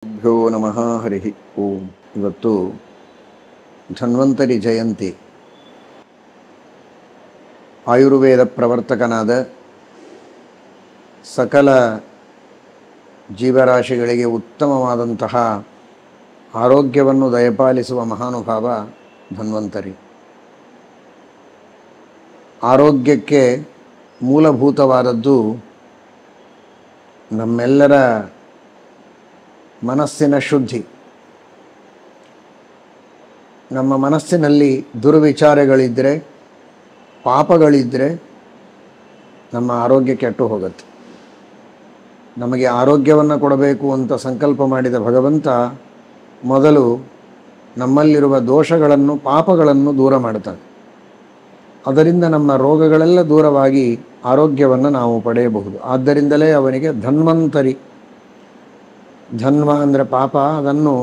ಭ್ಯೋ ನಮಃ ಹರಿ ಓಂ. ಇವತ್ತು ಧನ್ವಂತರಿ ಜಯಂತಿ. ಆಯುರ್ವೇದ ಪ್ರವರ್ತಕನಾದ ಸಕಲ ಜೀವರಾಶಿಗಳಿಗೆ ಉತ್ತಮವಾದಂತಹ ಆರೋಗ್ಯವನ್ನು ದಯಪಾಲಿಸುವ ಮಹಾನುಭಾವ ಧನ್ವಂತರಿ. ಆರೋಗ್ಯಕ್ಕೆ ಮೂಲಭೂತವಾದದ್ದು ನಮ್ಮೆಲ್ಲರ ಮನಸ್ಸಿನ ಶುದ್ಧಿ. ನಮ್ಮ ಮನಸ್ಸಿನಲ್ಲಿ ದುರ್ವಿಚಾರಗಳಿದ್ದರೆ, ಪಾಪಗಳಿದ್ದರೆ ನಮ್ಮ ಆರೋಗ್ಯ ಕೆಟ್ಟು ಹೋಗುತ್ತೆ. ನಮಗೆ ಆರೋಗ್ಯವನ್ನು ಕೊಡಬೇಕು ಅಂತ ಸಂಕಲ್ಪ ಮಾಡಿದ ಭಗವಂತ ಮೊದಲು ನಮ್ಮಲ್ಲಿರುವ ದೋಷಗಳನ್ನು, ಪಾಪಗಳನ್ನು ದೂರ ಮಾಡ್ತಾನೆ. ಅದರಿಂದ ನಮ್ಮ ರೋಗಗಳೆಲ್ಲ ದೂರವಾಗಿ ಆರೋಗ್ಯವನ್ನು ನಾವು ಪಡೆಯಬಹುದು. ಆದ್ದರಿಂದಲೇ ಅವನಿಗೆ ಧನ್ವಂತರಿ. ಧನ್ವ ಅಂದರೆ ಪಾಪ, ಅದನ್ನು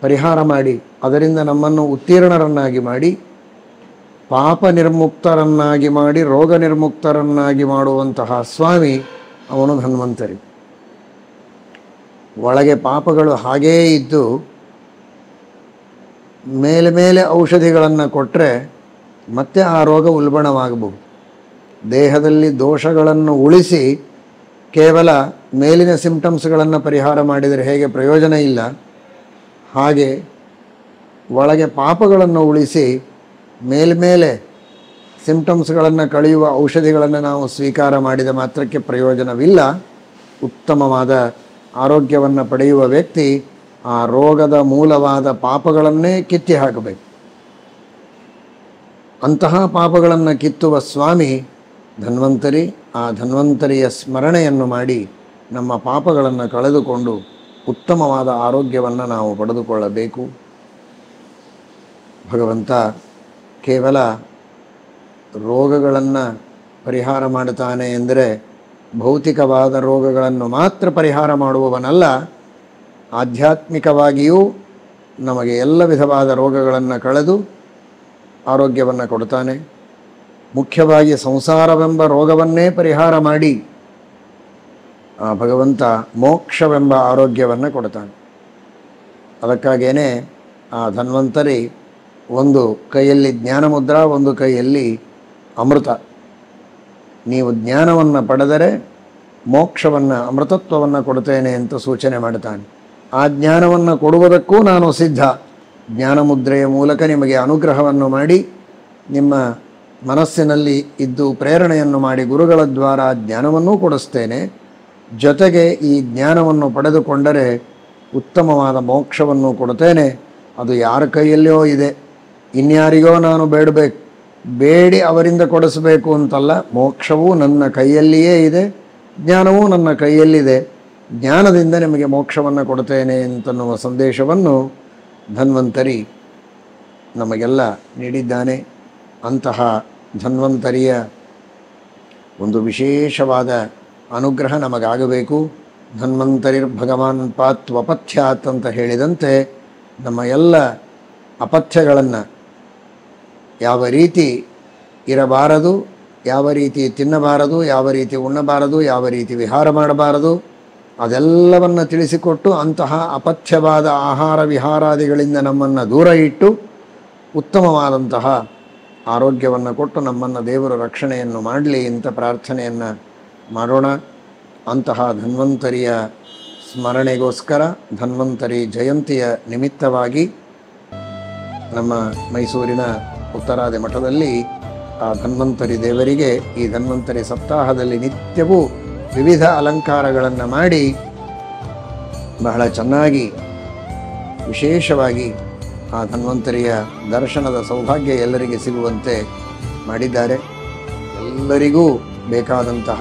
ಪರಿಹಾರ ಮಾಡಿ ಅದರಿಂದ ನಮ್ಮನ್ನು ಉತ್ತೀರ್ಣರನ್ನಾಗಿ ಮಾಡಿ, ಪಾಪ ನಿರ್ಮುಕ್ತರನ್ನಾಗಿ ಮಾಡಿ, ರೋಗ ನಿರ್ಮುಕ್ತರನ್ನಾಗಿ ಮಾಡುವಂತಹ ಸ್ವಾಮಿ ಅವನು ಧನ್ವಂತರಿ. ಒಳಗೆ ಪಾಪಗಳು ಹಾಗೇ ಇದ್ದು ಮೇಲೆ ಮೇಲೆ ಔಷಧಿಗಳನ್ನು ಕೊಟ್ಟರೆ ಮತ್ತೆ ಆ ರೋಗ ಉಲ್ಬಣವಾಗಬಹುದು. ದೇಹದಲ್ಲಿ ದೋಷಗಳನ್ನು ಉಳಿಸಿ ಕೇವಲ ಮೇಲಿನ ಸಿಂಪ್ಟಮ್ಸ್ಗಳನ್ನು ಪರಿಹಾರ ಮಾಡಿದರೆ ಹೇಗೆ ಪ್ರಯೋಜನ ಇಲ್ಲ, ಹಾಗೆ ಒಳಗೆ ಪಾಪಗಳನ್ನು ಉಳಿಸಿ ಮೇಲ್ಮೇಲೆ ಸಿಂಪ್ಟಮ್ಸ್ಗಳನ್ನು ಕಳೆಯುವ ಔಷಧಿಗಳನ್ನು ನಾವು ಸ್ವೀಕಾರ ಮಾಡಿದ ಮಾತ್ರಕ್ಕೆ ಪ್ರಯೋಜನವಿಲ್ಲ. ಉತ್ತಮವಾದ ಆರೋಗ್ಯವನ್ನು ಪಡೆಯುವ ವ್ಯಕ್ತಿ ಆ ರೋಗದ ಮೂಲವಾದ ಪಾಪಗಳನ್ನೇ ಕಿತ್ತಿ ಹಾಕಬೇಕು. ಅಂತಹ ಪಾಪಗಳನ್ನು ಕಿತ್ತುವ ಸ್ವಾಮಿ ಧನ್ವಂತರಿ. ಆ ಧನ್ವಂತರಿಯ ಸ್ಮರಣೆಯನ್ನು ಮಾಡಿ ನಮ್ಮ ಪಾಪಗಳನ್ನು ಕಳೆದುಕೊಂಡು ಉತ್ತಮವಾದ ಆರೋಗ್ಯವನ್ನು ನಾವು ಪಡೆದುಕೊಳ್ಳಬೇಕು. ಭಗವಂತ ಕೇವಲ ರೋಗಗಳನ್ನು ಪರಿಹಾರ ಮಾಡುತ್ತಾನೆ ಎಂದರೆ ಭೌತಿಕವಾದ ರೋಗಗಳನ್ನು ಮಾತ್ರ ಪರಿಹಾರ ಮಾಡುವವನಲ್ಲ, ಆಧ್ಯಾತ್ಮಿಕವಾಗಿಯೂ ನಮಗೆ ಎಲ್ಲ ವಿಧವಾದ ರೋಗಗಳನ್ನು ಕಳೆದು ಆರೋಗ್ಯವನ್ನು ಕೊಡ್ತಾನೆ. ಮುಖ್ಯವಾಗಿ ಸಂಸಾರವೆಂಬ ರೋಗವನ್ನೇ ಪರಿಹಾರ ಮಾಡಿ ಆ ಭಗವಂತ ಮೋಕ್ಷವೆಂಬ ಆರೋಗ್ಯವನ್ನು ಕೊಡ್ತಾನೆ. ಅದಕ್ಕಾಗೇನೆ ಆ ಧನ್ವಂತರಿ ಒಂದು ಕೈಯಲ್ಲಿ ಜ್ಞಾನಮುದ್ರ, ಒಂದು ಕೈಯಲ್ಲಿ ಅಮೃತ. ನೀವು ಜ್ಞಾನವನ್ನು ಪಡೆದರೆ ಮೋಕ್ಷವನ್ನು, ಅಮೃತತ್ವವನ್ನು ಕೊಡ್ತೇನೆ ಅಂತ ಸೂಚನೆ ಮಾಡ್ತಾನೆ. ಆ ಜ್ಞಾನವನ್ನು ಕೊಡುವುದಕ್ಕೂ ನಾನು ಸಿದ್ಧ. ಜ್ಞಾನಮುದ್ರೆಯ ಮೂಲಕ ನಿಮಗೆ ಅನುಗ್ರಹವನ್ನು ಮಾಡಿ, ನಿಮ್ಮ ಮನಸ್ಸಿನಲ್ಲಿ ಇದ್ದು ಪ್ರೇರಣೆಯನ್ನು ಮಾಡಿ ಗುರುಗಳ ದ್ವಾರ ಜ್ಞಾನವನ್ನೂ ಕೊಡಿಸ್ತೇನೆ. ಜೊತೆಗೆ ಈ ಜ್ಞಾನವನ್ನು ಪಡೆದುಕೊಂಡರೆ ಉತ್ತಮವಾದ ಮೋಕ್ಷವನ್ನು ಕೊಡ್ತೇನೆ. ಅದು ಯಾರ ಕೈಯಲ್ಲಿಯೋ ಇದೆ, ಇನ್ಯಾರಿಗೋ ನಾನು ಬೇಡಿ ಅವರಿಂದ ಕೊಡಿಸಬೇಕು ಅಂತಲ್ಲ. ಮೋಕ್ಷವೂ ನನ್ನ ಕೈಯಲ್ಲಿಯೇ ಇದೆ, ಜ್ಞಾನವೂ ನನ್ನ ಕೈಯಲ್ಲಿದೆ. ಜ್ಞಾನದಿಂದ ನಿಮಗೆ ಮೋಕ್ಷವನ್ನು ಕೊಡ್ತೇನೆ ಅಂತನ್ನುವ ಸಂದೇಶವನ್ನು ಧನ್ವಂತರಿ ನಮಗೆಲ್ಲ ನೀಡಿದ್ದಾನೆ. ಅಂತಹ ಧನ್ವಂತರಿಯ ಒಂದು ವಿಶೇಷವಾದ ಅನುಗ್ರಹ ನಮಗಾಗಬೇಕು. ಧನ್ವಂತರಿರ್ ಭಗವಾನ್ ಪಾತ್ವಪಥ್ಯಾತ್ ಅಂತ ಹೇಳಿದಂತೆ ನಮ್ಮ ಎಲ್ಲ ಅಪಥ್ಯಗಳನ್ನು ಯಾವ ರೀತಿ ಇರಬಾರದು, ಯಾವ ರೀತಿ ತಿನ್ನಬಾರದು, ಯಾವ ರೀತಿ ಉಣ್ಣಬಾರದು, ಯಾವ ರೀತಿ ವಿಹಾರ ಮಾಡಬಾರದು, ಅದೆಲ್ಲವನ್ನು ತಿಳಿಸಿಕೊಟ್ಟು ಅಂತಹ ಅಪಥ್ಯವಾದ ಆಹಾರ ವಿಹಾರಾದಿಗಳಿಂದ ನಮ್ಮನ್ನು ದೂರ ಇಟ್ಟು ಉತ್ತಮವಾದಂತಹ ಆರೋಗ್ಯವನ್ನು ಕೊಟ್ಟು ನಮ್ಮನ್ನು ದೇವರ ರಕ್ಷಣೆಯನ್ನು ಮಾಡಲಿ ಅಂತ ಪ್ರಾರ್ಥನೆಯನ್ನು ಮಾಡೋಣ. ಅಂತಹ ಧನ್ವಂತರಿಯ ಸ್ಮರಣೆಗೋಸ್ಕರ ಧನ್ವಂತರಿ ಜಯಂತಿಯ ನಿಮಿತ್ತವಾಗಿ ನಮ್ಮ ಮೈಸೂರಿನ ಉತ್ತರಾದಿ ಮಠದಲ್ಲಿ ಆ ಧನ್ವಂತರಿ ದೇವರಿಗೆ ಈ ಧನ್ವಂತರಿ ಸಪ್ತಾಹದಲ್ಲಿ ನಿತ್ಯವೂ ವಿವಿಧ ಅಲಂಕಾರಗಳನ್ನು ಮಾಡಿ ಬಹಳ ಚೆನ್ನಾಗಿ ವಿಶೇಷವಾಗಿ ಆ ಧನ್ವಂತರಿಯ ದರ್ಶನದ ಸೌಭಾಗ್ಯ ಎಲ್ಲರಿಗೆ ಸಿಗುವಂತೆ ಮಾಡಿದ್ದಾರೆ. ಎಲ್ಲರಿಗೂ ಬೇಕಾದಂತಹ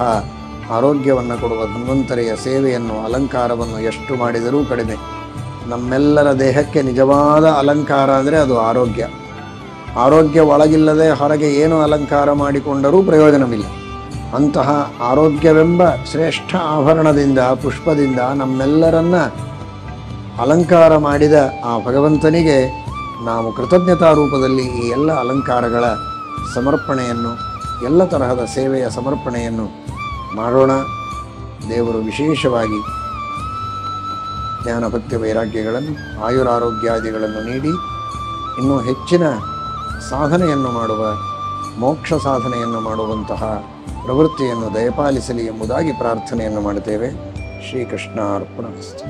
ಆರೋಗ್ಯವನ್ನು ಕೊಡುವ ಧನ್ವಂತರಿಯ ಸೇವೆಯನ್ನು, ಅಲಂಕಾರವನ್ನು ಎಷ್ಟು ಮಾಡಿದರೂ ಕಡಿಮೆ. ನಮ್ಮೆಲ್ಲರ ದೇಹಕ್ಕೆ ನಿಜವಾದ ಅಲಂಕಾರ ಅಂದರೆ ಅದು ಆರೋಗ್ಯ. ಆರೋಗ್ಯ ಒಳಗಿಲ್ಲದೆ ಹೊರಗೆ ಏನು ಅಲಂಕಾರ ಮಾಡಿಕೊಂಡರೂ ಪ್ರಯೋಜನವಿಲ್ಲ. ಅಂತಹ ಆರೋಗ್ಯವೆಂಬ ಶ್ರೇಷ್ಠ ಆಭರಣದಿಂದ, ಪುಷ್ಪದಿಂದ ನಮ್ಮೆಲ್ಲರನ್ನ ಅಲಂಕಾರ ಮಾಡಿದ ಆ ಭಗವಂತನಿಗೆ ನಾವು ಕೃತಜ್ಞತಾ ರೂಪದಲ್ಲಿ ಈ ಎಲ್ಲ ಅಲಂಕಾರಗಳ ಸಮರ್ಪಣೆಯನ್ನು, ಎಲ್ಲ ತರಹದ ಸೇವೆಯ ಸಮರ್ಪಣೆಯನ್ನು ಮಾಡೋಣ. ದೇವರು ವಿಶೇಷವಾಗಿ ಜ್ಞಾನ ಭಕ್ತಿ ವೈರಾಗ್ಯಗಳನ್ನು ಆಯುರಾರೋಗ್ಯಾದಿಗಳನ್ನು ನೀಡಿ ಇನ್ನೂ ಹೆಚ್ಚಿನ ಸಾಧನೆಯನ್ನು ಮಾಡುವ ಮೋಕ್ಷ ಸಾಧನೆಯನ್ನು ಮಾಡುವಂತಹ ಪ್ರವೃತ್ತಿಯನ್ನು ದಯಪಾಲಿಸಲಿ ಎಂಬುದಾಗಿ ಪ್ರಾರ್ಥನೆಯನ್ನು ಮಾಡುತ್ತೇವೆ. ಶ್ರೀಕೃಷ್ಣಾರ್ಪಣಮಸ್ತು.